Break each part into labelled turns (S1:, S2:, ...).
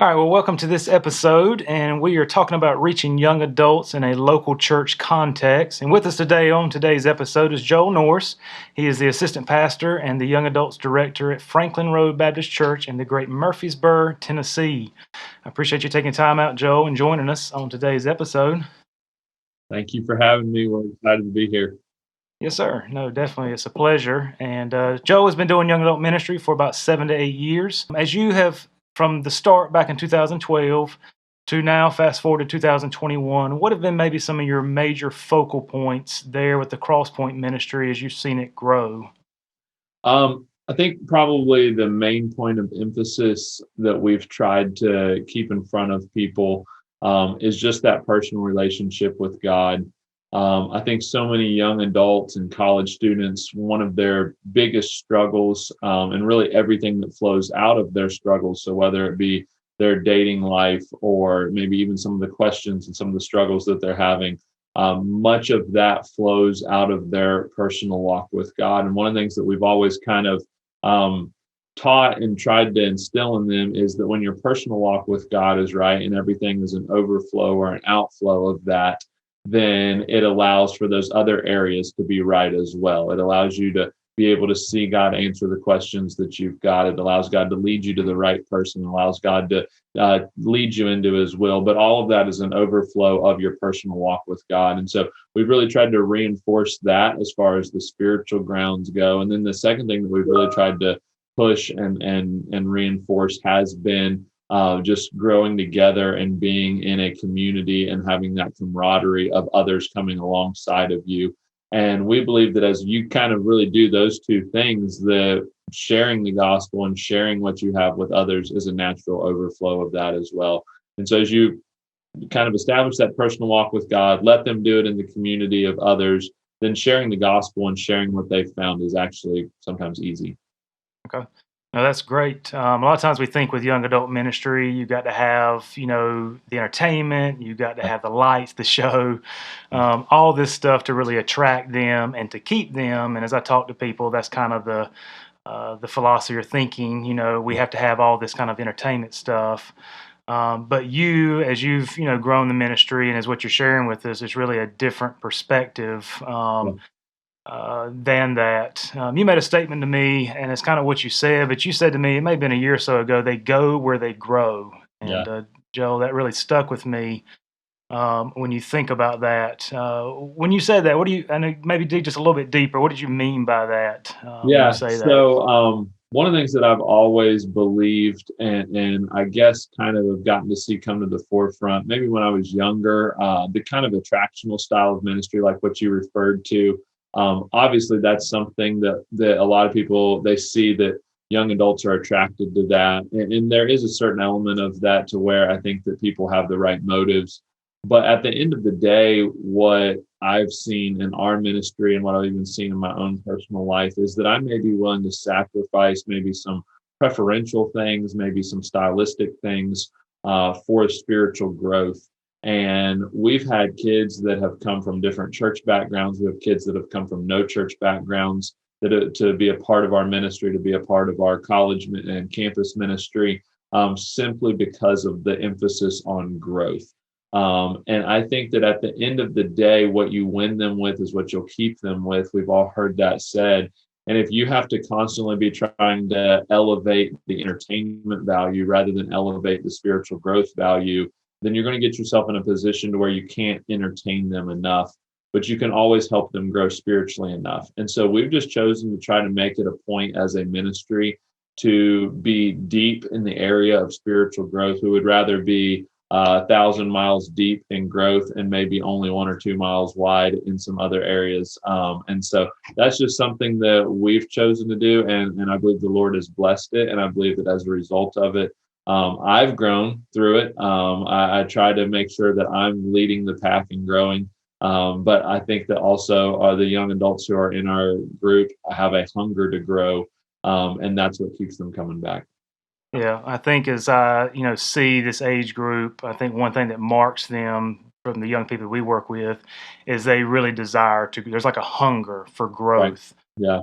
S1: All right, well, welcome to this episode, and we are talking about reaching young adults in a local church context. And with us today on today's episode is Joel Norris. He is the assistant pastor and the young adults director at Franklin Road Baptist Church in the great Murfreesboro, Tennessee. I appreciate you taking time out, Joel, and joining us on today's episode.
S2: Thank you for having me. We're excited to be here.
S1: Yes, sir. No, definitely. It's a pleasure. And Joe has been doing young adult ministry for about 7 to 8 years. As you have, from the start back in 2012 to now, fast forward to 2021, what have been maybe some of your major focal points there with the Crosspoint ministry as you've seen it grow?
S2: I think probably the main point of emphasis that we've tried to keep in front of people is just that personal relationship with God. I think so many young adults and college students, one of their biggest struggles, and really everything that flows out of their struggles, so whether it be their dating life or maybe even some of the questions and some of the struggles that they're having, much of that flows out of their personal walk with God. And one of the things that we've always kind of taught and tried to instill in them is that when your personal walk with God is right and everything is an overflow or an outflow of that, then it allows for those other areas to be right as well. It allows you to be able to see God answer the questions that you've got. It allows God to lead you to the right person. It allows God to lead you into his will. But all of that is an overflow of your personal walk with God. And so we've really tried to reinforce that as far as the spiritual grounds go. And then the second thing that we've really tried to push and reinforce has been just growing together and being in a community and having that camaraderie of others coming alongside of you. And we believe that as you kind of really do those two things, the sharing the gospel and sharing what you have with others is a natural overflow of that as well. And so as you kind of establish that personal walk with God, let them do it in the community of others, then sharing the gospel and sharing what they've found is actually sometimes easy.
S1: Okay. No, that's great. A lot of times we think with young adult ministry, you got to have, the entertainment, you got to have the lights, the show, all this stuff to really attract them and to keep them. And as I talk to people, that's kind of the philosophy or thinking. We have to have all this kind of entertainment stuff. But you, as you've grown the ministry and as what you're sharing with us, is really a different perspective.
S2: Yeah.
S1: Than that. You made a statement to me, and it's kind of what you said, but you said to me, it may have been a year or so ago, they go where they grow. And
S2: Yeah.
S1: Joe, that really stuck with me when you think about that. When you said that, what do you, and maybe dig just a little bit deeper, what did you mean by that when you
S2: Yeah.
S1: say that?
S2: So one of the things that I've always believed and I guess kind of have gotten to see come to the forefront, maybe when I was younger, the kind of attractional style of ministry, like what you referred to. Obviously, that's something that a lot of people they see that young adults are attracted to that, and there is a certain element of that to where I think that people have the right motives. But at the end of the day, what I've seen in our ministry and what I've even seen in my own personal life is that I may be willing to sacrifice maybe some preferential things, maybe some stylistic things for spiritual growth. And we've had kids that have come from different church backgrounds. We have kids that have come from no church backgrounds that to be a part of our ministry, to be a part of our college and campus ministry, simply because of the emphasis on growth. And I think that at the end of the day, what you win them with is what you'll keep them with. We've all heard that said. And if you have to constantly be trying to elevate the entertainment value rather than elevate the spiritual growth value, then you're going to get yourself in a position to where you can't entertain them enough, but you can always help them grow spiritually enough. And so we've just chosen to try to make it a point as a ministry to be deep in the area of spiritual growth. We would rather be 1,000 miles deep in growth and maybe only 1 or 2 miles wide in some other areas. And so that's just something that we've chosen to do. And I believe the Lord has blessed it. And I believe that as a result of it, I've grown through it. I try to make sure that I'm leading the pack and growing. But I think that also the young adults who are in our group have a hunger to grow. And that's what keeps them coming back.
S1: Yeah, I think as I, see this age group, I think one thing that marks them from the young people we work with is they really desire to, there's like a hunger for
S2: Right.
S1: growth.
S2: Yeah.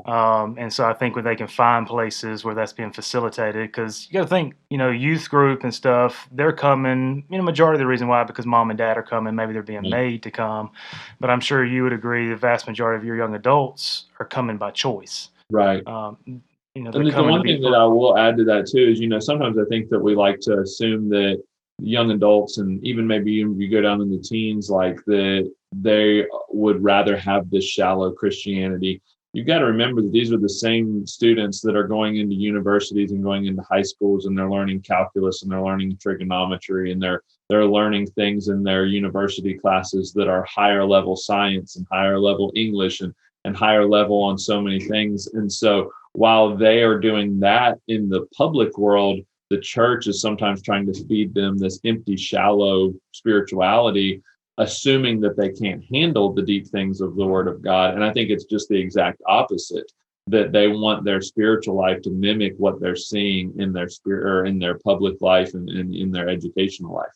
S1: And so I think when they can find places where that's being facilitated, because you got to think, youth group and stuff, they're coming, majority of the reason why, because mom and dad are coming, maybe they're being
S2: Yeah.
S1: made to come. But I'm sure you would agree the vast majority of your young adults are coming by choice.
S2: Right.
S1: Um, they're
S2: And the
S1: coming to
S2: one
S1: be,
S2: thing that I will add to that too is, sometimes I think that we like to assume that young adults and even maybe you go down in the teens, like that they would rather have this shallow Christianity. You've got to remember that these are the same students that are going into universities and going into high schools, and they're learning calculus and they're learning trigonometry, and they're learning things in their university classes that are higher level science and higher level English and higher level on so many things. And so while they are doing that in the public world, the church is sometimes trying to feed them this empty, shallow spirituality, assuming that they can't handle the deep things of the Word of God. And I think it's just the exact opposite, that they want their spiritual life to mimic what they're seeing in their spirit or in their public life and in their educational life.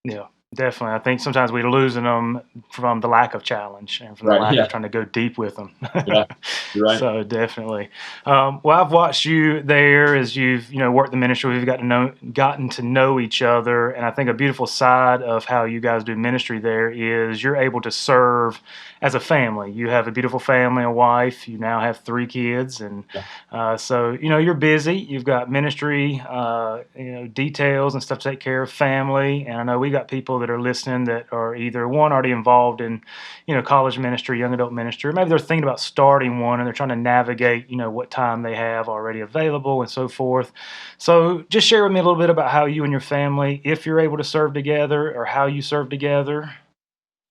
S1: yeah, definitely. I think sometimes we're losing them from the lack of challenge and from the
S2: Right.
S1: lack
S2: Yeah.
S1: of trying to go deep with them.
S2: Yeah. You're right.
S1: So definitely. Well, I've watched you there as you've worked the ministry. We've gotten to know each other, and I think a beautiful side of how you guys do ministry there is you're able to serve as a family. You have a beautiful family, a wife. You now have 3 kids, and
S2: Yeah.
S1: so you're busy. You've got ministry, details and stuff to take care of, family, and I know we got people that are listening that are either one already involved in college ministry, young adult ministry, or maybe they're thinking about starting one and they're trying to navigate what time they have already available and so forth. So just share with me a little bit about how you and your family, if you're able to serve together, or how you serve together.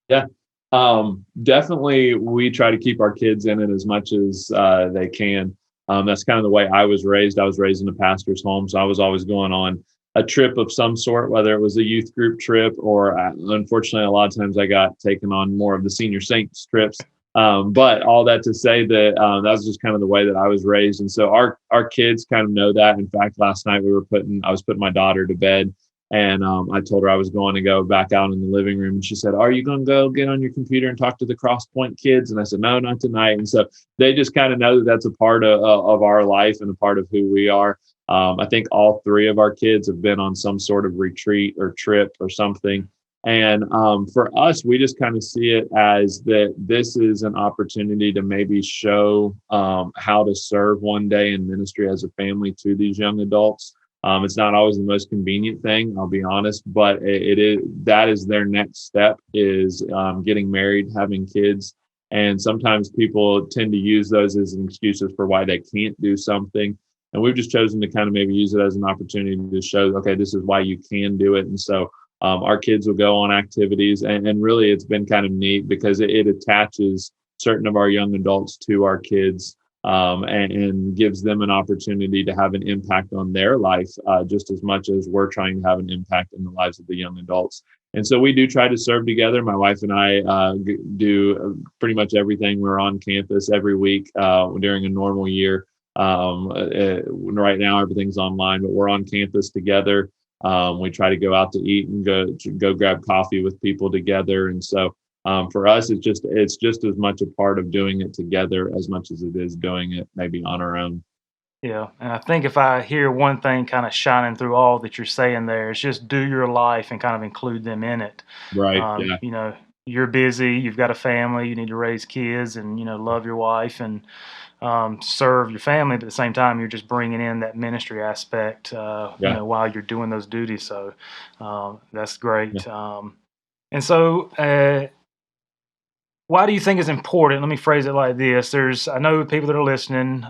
S2: Yeah. Definitely we try to keep our kids in it as much as they can. That's kind of the way I was raised. I was raised in a pastor's home, so I was always going on a trip of some sort, whether it was a youth group trip or unfortunately, a lot of times I got taken on more of the senior saints trips. But all that to say that that was just kind of the way that I was raised, and so our kids kind of know that. In fact, last night I was putting my daughter to bed, and I told her I was going to go back out in the living room. And she said, "Are you going to go get on your computer and talk to the Crosspoint kids?" And I said, "No, not tonight." And so they just kind of know that that's a part of our life and a part of who we are. I think all 3 of our kids have been on some sort of retreat or trip or something. And for us, we just kind of see it as that this is an opportunity to maybe show how to serve one day in ministry as a family to these young adults. It's not always the most convenient thing, I'll be honest, but it is, that is their next step, is getting married, having kids. And sometimes people tend to use those as excuses for why they can't do something. And we've just chosen to kind of maybe use it as an opportunity to show, okay, this is why you can do it. And so our kids will go on activities, and really it's been kind of neat because it attaches certain of our young adults to our kids, and gives them an opportunity to have an impact on their life just as much as we're trying to have an impact in the lives of the young adults. And so we do try to serve together. My wife and I do pretty much everything. We're on campus every week during a normal year. Right now, everything's online, but we're on campus together. We try to go out to eat and go grab coffee with people together. And so for us, it's just as much a part of doing it together as much as it is doing it maybe on our own.
S1: Yeah, and I think if I hear one thing kind of shining through all that you're saying there, it's just do your life and kind of include them in it.
S2: Right.
S1: Um,
S2: Yeah.
S1: you know, you're busy, you've got a family, you need to raise kids, and love your wife and serve your family. But at the same time, you're just bringing in that ministry aspect,
S2: Yeah.
S1: while you're doing those duties. So that's
S2: Yeah.
S1: great. And so, why do you think it's important? Let me phrase it like this. I know people that are listening.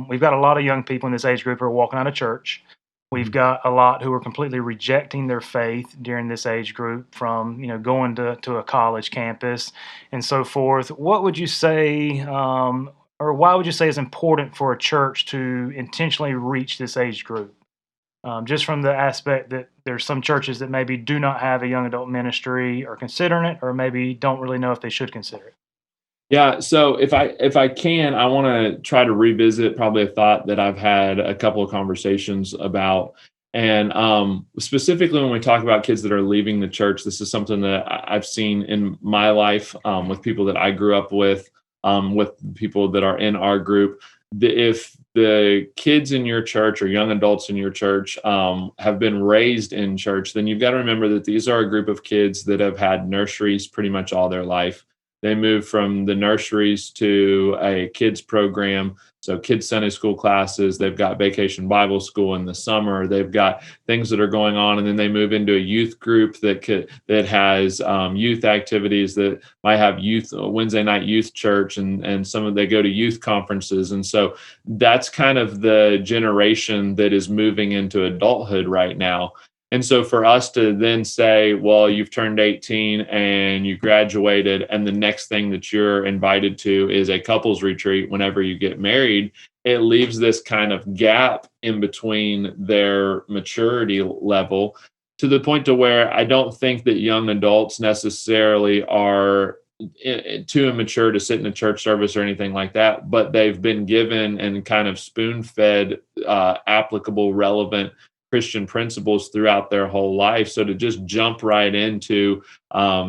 S1: We've got a lot of young people in this age group who are walking out of church. We've
S2: Mhm.
S1: got a lot who are completely rejecting their faith during this age group from, going to a college campus and so forth. What would you say, or why would you say it's important for a church to intentionally reach this age group? Just from the aspect that there's some churches that maybe do not have a young adult ministry or considering it, or maybe don't really know if they should consider it.
S2: Yeah, so if I can, I want to try to revisit probably a thought that I've had a couple of conversations about. And specifically when we talk about kids that are leaving the church, this is something that I've seen in my life with people that I grew up with. with people that are in our group. If the kids in your church or young adults in your church have been raised in church, then you've got to remember that these are a group of kids that have had nurseries pretty much all their life. They move from the nurseries to a kids program. So kids Sunday school classes, they've got vacation Bible school in the summer, they've got things that are going on, and then they move into a youth group that has youth activities, that might have youth Wednesday night youth church, and some of they go to youth conferences. And so that's kind of the generation that is moving into adulthood right now. And so for us to then say, well, you've turned 18 and you graduated, and the next thing that you're invited to is a couples retreat whenever you get married, it leaves this kind of gap in between their maturity level, to the point to where I don't think that young adults necessarily are too immature to sit in a church service or anything like that, but they've been given and kind of spoon fed applicable, relevant Christian principles throughout their whole life. So to just jump right into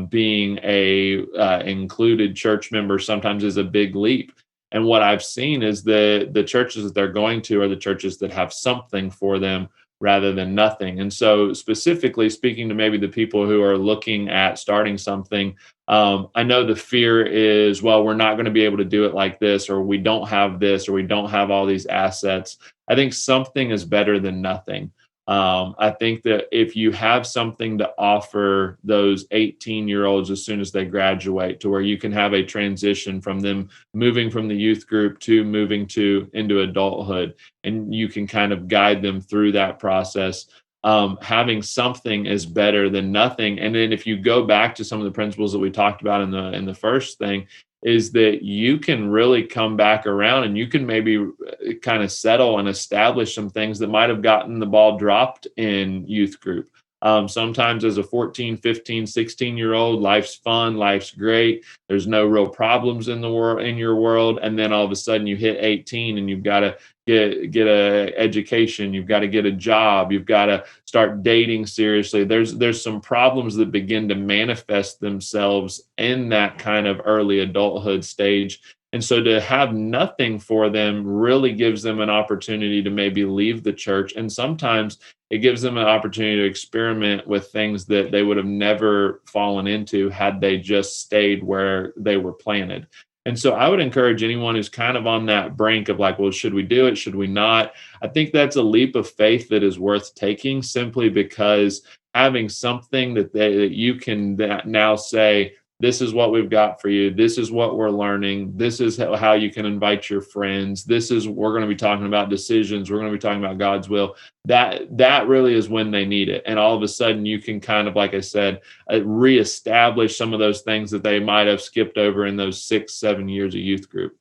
S2: being a included church member sometimes is a big leap. And what I've seen is the churches that they're going to are the churches that have something for them rather than nothing. And so specifically speaking to maybe the people who are looking at starting something, I know the fear is, well, we're not going to be able to do it like this, or we don't have this, or we don't have all these assets. I think something is better than nothing. I think that if you have something to offer those 18-year-olds as soon as they graduate, to where you can have a transition from them moving from the youth group to moving to into adulthood, and you can kind of guide them through that process. Having something is better than nothing. And then if you go back to some of the principles that we talked about in the first thing, is that you can really come back around and you can maybe kind of settle and establish some things that might have gotten the ball dropped in youth group. Sometimes as a 14, 15, 16-year-old, life's fun, life's great. There's no real problems in the world, in your world. And then all of a sudden you hit 18 and you've got to get a education, you've got to get a job, you've got to start dating seriously. There's some problems that begin to manifest themselves in that kind of early adulthood stage. And so to have nothing for them really gives them an opportunity to maybe leave the church. And sometimes it gives them an opportunity to experiment with things that they would have never fallen into had they just stayed where they were planted. And so I would encourage anyone who's kind of on that brink of like, well, should we do it? Should we not? I think that's a leap of faith that is worth taking, simply because having something that you can now say, this is what we've got for you. This is what we're learning. This is how you can invite your friends. We're going to be talking about decisions. We're going to be talking about God's will. That really is when they need it. And all of a sudden you can kind of, like I said, reestablish some of those things that they might have skipped over in those 6-7 years of youth group.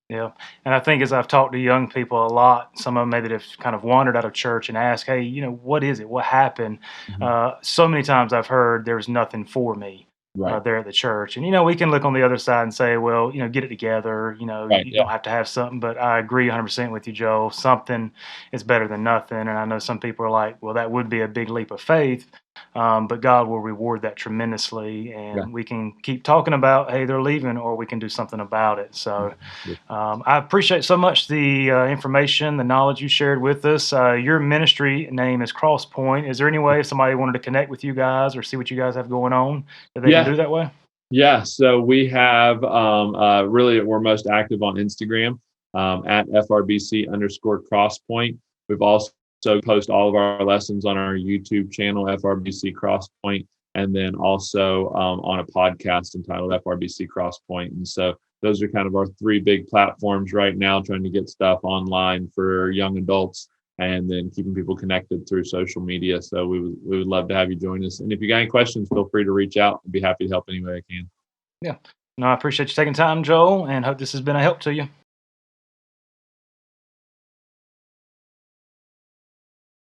S1: Yeah. And I think as I've talked to young people a lot, some of them maybe that have kind of wandered out of church and asked, hey, what is it? What happened?
S2: Mhm.
S1: So many times I've heard there's nothing for me
S2: Right.
S1: there at the church. And, we can look on the other side and say, well, get it together.
S2: Right.
S1: You
S2: Yeah.
S1: don't have to have something. But I agree 100% with you, Joel. Something is better than nothing. And I know some people are like, well, that would be a big leap of faith. But God will reward that tremendously.
S2: Yeah.
S1: And we can keep talking about, hey, they're leaving, or we can do something about it. So
S2: Yeah.
S1: I appreciate so much the information, the knowledge you shared with us. Your ministry name is Crosspoint. Is there any way if somebody wanted to connect with you guys or see what you guys have going on that they can
S2: Yeah.
S1: do that way?
S2: Yeah, so we have really we're most active on Instagram at FRBC underscore Crosspoint. We've also post all of our lessons on our YouTube channel, FRBC Crosspoint, and then also on a podcast entitled FRBC Crosspoint. And so those are kind of our three big platforms right now, trying to get stuff online for young adults and then keeping people connected through social media. So we would love to have you join us. And if you got any questions, feel free to reach out. I'd be happy to help any way I can.
S1: Yeah. No, I appreciate you taking time, Joel, and hope this has been a help to you.